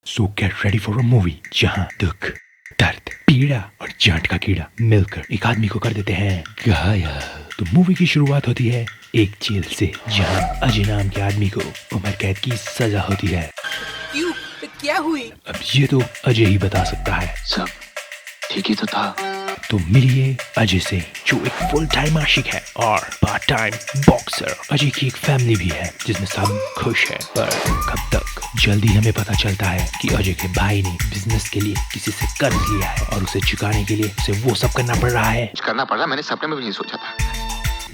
So get ready for a movie जहाँ दुख, दर्द, पीड़ा और जाट का कीड़ा मिलकर एक आदमी को कर देते हैं घायल। तो मूवी की शुरुआत होती है एक जेल से जहाँ अजय नाम के आदमी को उम्र कैद की सजा होती है। क्यों? क्या हुई? अब ये तो अजय ही बता सकता है। सब ठीक ही तो था। तो मिलिए अजय से, जो एक फुल टाइम आशिक है और पार्ट टाइम बॉक्सर। अजय की एक फैमिली भी है जिसमें सब खुश है, पर कब तक? जल्दी हमें पता चलता है कि अजय के भाई ने बिजनेस के लिए किसी से कर्ज लिया है और उसे चुकाने के लिए उसे वो सब करना पड़ रहा है। करना पड़ रहा, मैंने सपने में भी नहीं सोचा था।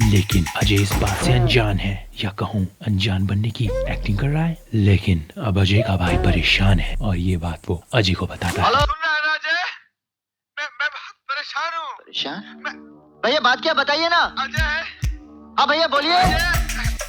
लेकिन अजय इस बात से अनजान है, या कहूँ अनजान बनने की एक्टिंग कर रहा है। लेकिन अब अजय का भाई परेशान है और ये बात वो अजय को बताता है। मैं बहुत परेशान हूँ। परेशान? भैया बात क्या बताइए ना। अजय, हाँ भैया बोलिए।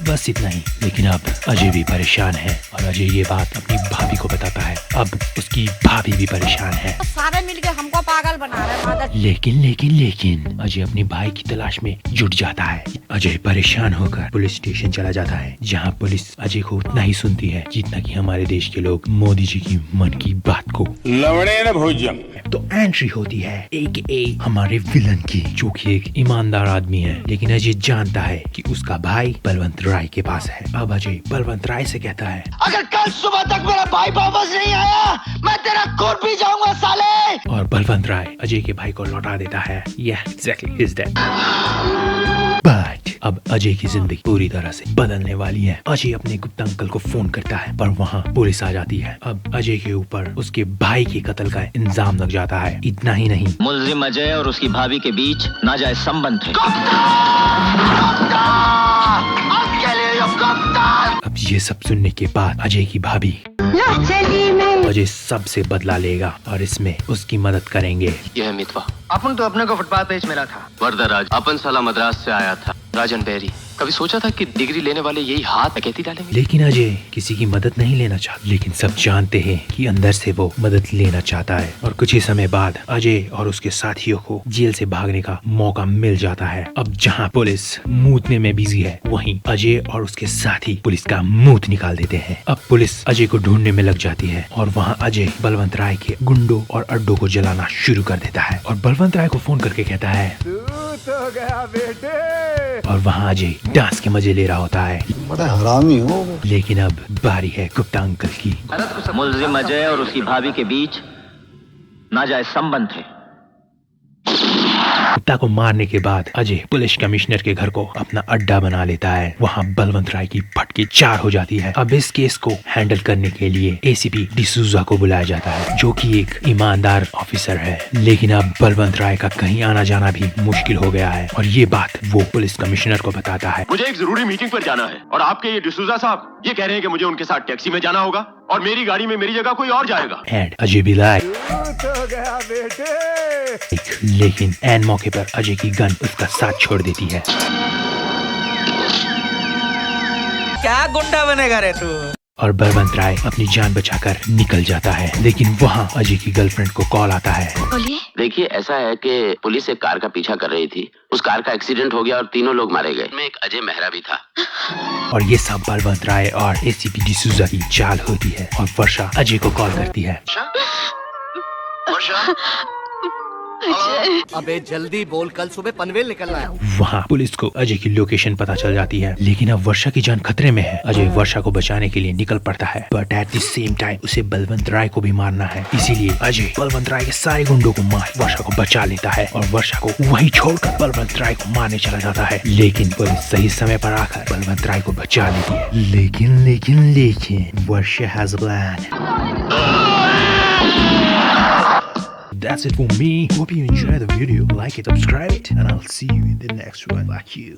बस इतना ही। लेकिन अब अजय भी परेशान है और अजय ये बात अपनी भाभी को बताता है। अब उसकी भाभी भी परेशान है। सारे मिलके हमको पागल बना रहे हैं। लेकिन अजय अपनी भाई की तलाश में जुट जाता है। अजय परेशान होकर पुलिस स्टेशन चला जाता है, जहाँ पुलिस अजय को उतना ही सुनती है जितना कि हमारे देश के लोग मोदी जी की मन की बात को। लवड़े न भोजन। तो एंट्री होती है एक हमारे विलन की, जो कि एक ईमानदार आदमी है। लेकिन अजय जानता है कि उसका भाई बलवंत राय के पास है। अब अजय बलवंत राय से कहता है, अगर कल सुबह तक मेरा भाई वापस नहीं आया, मैं तेरा खून पी जाऊंगा साले। और बलवंत राय अजय के भाई को लौटा देता है। Yeah, exactly, he's dead. But अब अजय की जिंदगी पूरी तरह से बदलने वाली है। अजय अपने गुप्ता अंकल को फोन करता है, पर वहाँ पुलिस आ जाती है। अब अजय के ऊपर उसके भाई के कत्ल का इल्जाम लग जाता है। इतना ही नहीं, मुलजिम अजय और उसकी भाभी के बीच नाजायज संबंध थे। अब ये सब सुनने के बाद अजय की भाभी अजय सबसे बदला लेगा और इसमें उसकी मदद करेंगे। यह है मितवा। अपन तो अपने को फुटपाथ पे मिला था। वरदराज अपन साला मद्रास से आया था। राजन बेरी। कभी सोचा था कि डिग्री लेने वाले यही हाथ डकैती डालेंगे? लेकिन अजय किसी की मदद नहीं लेना चाहता। लेकिन सब जानते हैं कि अंदर से वो मदद लेना चाहता है। और कुछ ही समय बाद अजय और उसके साथियों को जेल से भागने का मौका मिल जाता है। अब जहां पुलिस मूतने में बिजी है, वहीं अजय और उसके साथी पुलिस का मूत निकाल देते हैं। अब पुलिस अजय को ढूंढने में लग जाती है और वहाँ अजय बलवंत राय के गुंडों और अड्डों को जलाना शुरू कर देता है और बलवंत राय को फोन करके कहता है, तो गया बेटे। और वहाँ अजय डांस के मजे ले रहा होता है। बड़ा हरामी हो। लेकिन अब बारी है गुप्ता अंकल की। मुलजिम अजय और उसकी भाभी के बीच नाजायज संबंध थे। गुप्ता को मारने के बाद अजय पुलिस कमिश्नर के घर को अपना अड्डा बना लेता है। वहाँ बलवंत राय की फटकी 4 हो जाती है। अब इस केस को हैंडल करने के लिए एसीपी डिसूजा को बुलाया जाता है, जो कि एक ईमानदार ऑफिसर है। लेकिन अब बलवंत राय का कहीं आना जाना भी मुश्किल हो गया है और ये बात वो पुलिस कमिश्नर को बताता है। मुझे एक जरूरी मीटिंग पर जाना है और आपके ये डिसूजा साहब ये कह रहे हैं कि मुझे उनके साथ टैक्सी में जाना होगा और मेरी गाड़ी में मेरी जगह कोई और जाएगा। एंड अजय भी लाए। तो गया बेटे। लेकिन एन मौके पर अजय की गन उसका साथ छोड़ देती है। क्या गुंडा बनेगा रे तू? और बलवंत राय अपनी जान बचाकर निकल जाता है। लेकिन वहाँ अजय की गर्लफ्रेंड को कॉल आता है। देखिए ऐसा है कि पुलिस एक कार का पीछा कर रही थी। उस कार का एक्सीडेंट हो गया और 3 लोग मारे गए। में एक अजय मेहरा भी था। और ये सब बलवंत राय और एसीपी डिसूजा की चाल होती है। और वर्षा अजय को कॉल करती है। अबे जल्दी बोल, कल सुबह पनवेल निकलना है। वहाँ पुलिस को अजय की लोकेशन पता चल जाती है। लेकिन अब वर्षा की जान खतरे में है। अजय वर्षा को बचाने के लिए निकल पड़ता है, but at the same time उसे बलवंत राय को भी मारना है। इसीलिए अजय बलवंत राय के सारे गुंडों को मार वर्षा को बचा लेता है और वर्षा को वहीं छोड़कर बलवंत राय को मारने चला जाता है। लेकिन पुलिस सही समय पर आकर बलवंत राय को बचा लेती है। लेकिन Varsha has a plan. That's it for me. Hope you enjoy the video. Like it, subscribe it, and I'll see you in the next one. Like you.